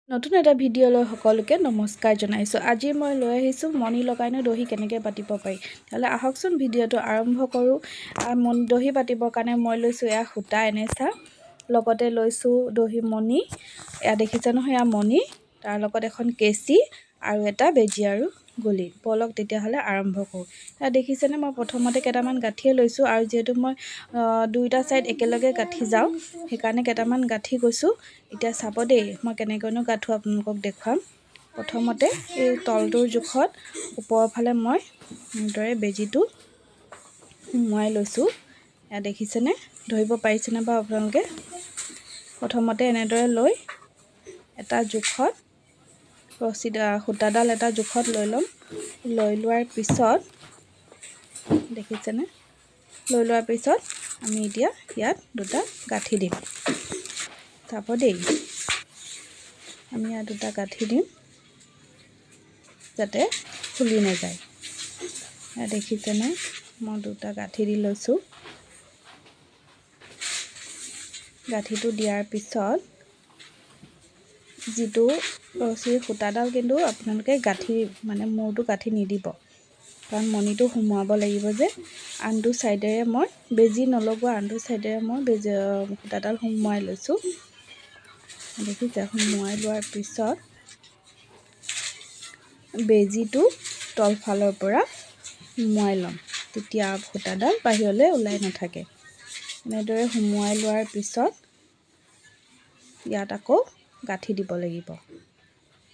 নতুন এটা ভিডিঅ'লৈ সকলোকে নমস্কাৰ জনাইছোঁ। আজি মই লৈ আহিছোঁ মণি লগাইনো দহি কেনেকৈ বাটিব পাৰি। তেতিয়াহ'লে আহকচোন ভিডিঅ'টো আৰম্ভ কৰোঁ। দহি বাটিবৰ কাৰণে মই লৈছোঁ এয়া সূতা এনেচা, লগতে লৈছোঁ দহি মণি, এয়া দেখিছে নহয় এয়া মণি, তাৰ লগত এখন কেঁচি আৰু এটা বেজি আৰু গুলি। বলক তেতিয়াহ'লে আৰম্ভ কৰোঁ। এয়া দেখিছেনে মই প্ৰথমতে কেইটামান গাঁঠিয়ে লৈছোঁ, আৰু যিহেতু মই দুইটা ছাইড একেলগে গাঁঠি যাওঁ সেইকাৰণে কেইটামান গাঁঠি গৈছোঁ। এতিয়া চাব দেই মই কেনেকৈনো গাঁঠো আপোনালোকক দেখুৱাম। প্ৰথমতে এই তলটোৰ জোখত ওপৰৰ ফালে মই এনেদৰে বেজিটো সুমুৱাই লৈছোঁ। এয়া দেখিছেনে, ধৰিব পাৰিছেনে বাৰু আপোনালোকে। প্ৰথমতে এনেদৰে লৈ এটা জোখত সূতাডাল এটা জোখত লৈ ল'ম। লৈ লোৱাৰ পিছত দেখিছেনে, লৈ লোৱাৰ পিছত আমি এতিয়া ইয়াত দুটা গাঁঠি দিম। চাব দেই, আমি ইয়াত দুটা গাঁঠি দিম যাতে খুলি নাযায়। এয়া দেখিছেনে, মই দুটা গাঁঠি দি লৈছোঁ। গাঁঠিটো দিয়াৰ পিছত যিটো ৰছীৰ সূতাডাল কিন্তু আপোনালোকে গাঁঠি মূৰটো গাঁঠি নিদিব, কাৰণ মণিটো সোমোৱাব লাগিব যে। আনটো ছাইডেৰে মই বেজি নলগোৱা আনটো ছাইডেৰে মই সূতাডাল সোমোৱাই লৈছোঁ। দেখিছে, সোমোৱাই লোৱাৰ পিছত বেজিটো তলফালৰ পৰা সোমোৱাই ল'ম, তেতিয়া সূতাডাল বাহিৰলৈ ওলাই নাথাকে। এনেদৰে সোমোৱাই লোৱাৰ পিছত ইয়াত আকৌ গাঁঠি দিব লাগিব।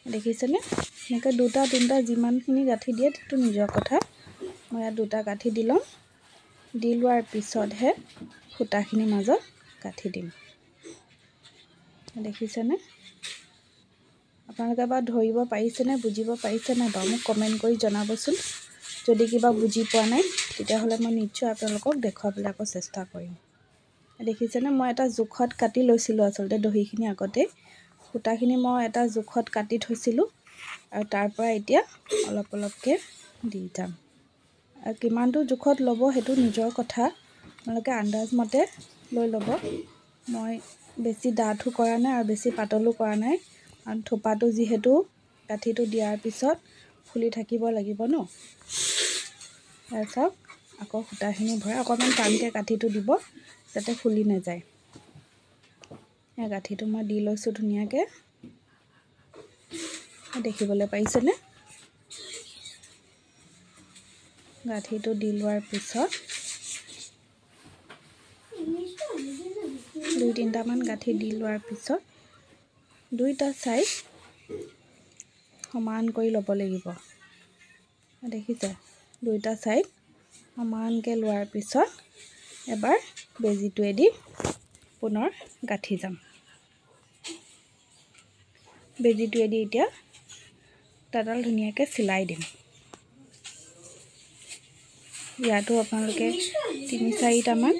দেখিছেনে, এনেকৈ দুটা তিনিটা যিমানখিনি গাঁঠি দিয়ে সেইটো নিজৰ কথা। মই ইয়াত দুটা গাঁঠি দি ল'ম। দি লোৱাৰ পিছতহে সূতাখিনিৰ মাজত গাঁঠি দিম। দেখিছেনে, আপোনালোকে বাৰু ধৰিব পাৰিছেনে, বুজিব পাৰিছেনে বাৰু মোক কমেণ্ট কৰি জনাবচোন। যদি কিবা বুজি পোৱা নাই তেতিয়াহ'লে মই নিশ্চয় আপোনালোকক দেখুৱাবলৈ আকৌ চেষ্টা কৰিম। দেখিছেনে, মই এটা জোখত কাটি লৈছিলোঁ আচলতে দহিখিনি আগতে। সূতাখিনি মই এটা জোখত কাটি থৈছিলোঁ, আৰু তাৰ পৰা এতিয়া অলপ অলপকৈ দি যাম। আৰু কিমানটো জোখত ল'ব সেইটো নিজৰ কথা, আপোনালোকে আন্দাজমতে লৈ ল'ব। মই বেছি ডাঠো কৰা নাই আৰু বেছি পাতলো কৰা নাই, কাৰণ থোপাটো যিহেতু গাঁঠিটো দিয়াৰ পিছত ফুলি থাকিব লাগিব ন। চাওক, আকৌ সূতাখিনি ভৰাই অকণমান টানকৈ গাঁঠিটো দিব যাতে ফুলি নাযায়। এই গাঁঠিটো মই দি লৈছোঁ ধুনীয়াকৈ, দেখিবলৈ পাৰিছেনে। গাঁঠিটো দি লোৱাৰ পিছত দুই তিনিটামান গাঁঠি দি লোৱাৰ পিছত দুইটা ছাইড সমান কৰি ল'ব লাগিব। দেখিছে, দুইটা ছাইড সমানকৈ লোৱাৰ পিছত এবাৰ বেজিটোৱেদি পুনৰ গাঁঠি যাম। বেজিটোৱেদি এতিয়া তাঁৰডাল ধুনীয়াকৈ চিলাই দিম। ইয়াতো আপোনালোকে ৩-৪টামান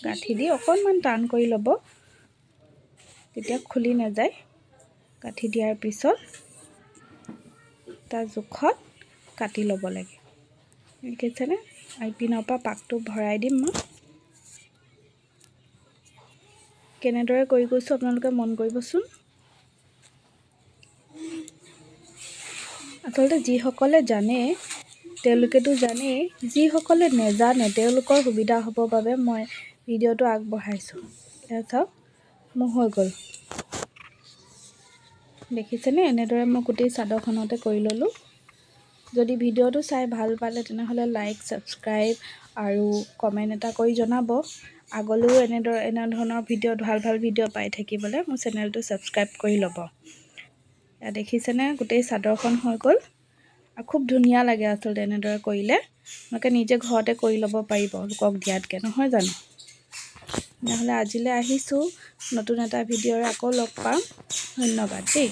গাঁঠি দি অকণমান টান কৰি ল'ব, তেতিয়া খুলি নাযায়। গাঁঠি দিয়াৰ পিছত তাৰ জোখত কাটি ল'ব লাগে। দেখিছেনে, ইপিনৰ পৰা পাকটো ভৰাই দিম মই। কেনেদৰে কৰি গৈছোঁ আপোনালোকে মন কৰিবচোন। আচলতে যিসকলে জানে তেওঁলোকেতো জানেই, যিসকলে নেজানে তেওঁলোকৰ সুবিধা হ'বৰ বাবে মই ভিডিঅ'টো আগবঢ়াইছোঁ। এয়া চাওক, মোৰ হৈ গ'ল। দেখিছেনে, এনেদৰে মই গোটেই চাদৰখনতে কৰি ল'লোঁ। যদি ভিডিঅ'টো চাই ভাল পালে তেনেহ'লে লাইক, ছাবস্ক্ৰাইব আৰু কমেণ্ট এটা কৰি জনাব। আগলৈও এনেধৰণৰ ভিডিঅ' ভাল ভিডিঅ' পাই থাকিবলৈ মোৰ চেনেলটো ছাবস্ক্ৰাইব কৰি ল'ব। এয়া দেখিছেনে, গোটেই চাদৰখন হৈ গ'ল। আৰু খুব ধুনীয়া লাগে আচলতে এনেদৰে কৰিলে। আপোনালোকে নিজে ঘৰতে কৰি ল'ব পাৰিব লোকক দিয়াতকৈ, নহয় জানো। তেনেহ'লে আজিলৈ আহিছোঁ, নতুন এটা ভিডিঅ'ৰে আকৌ লগ পাম। ধন্যবাদ দেই।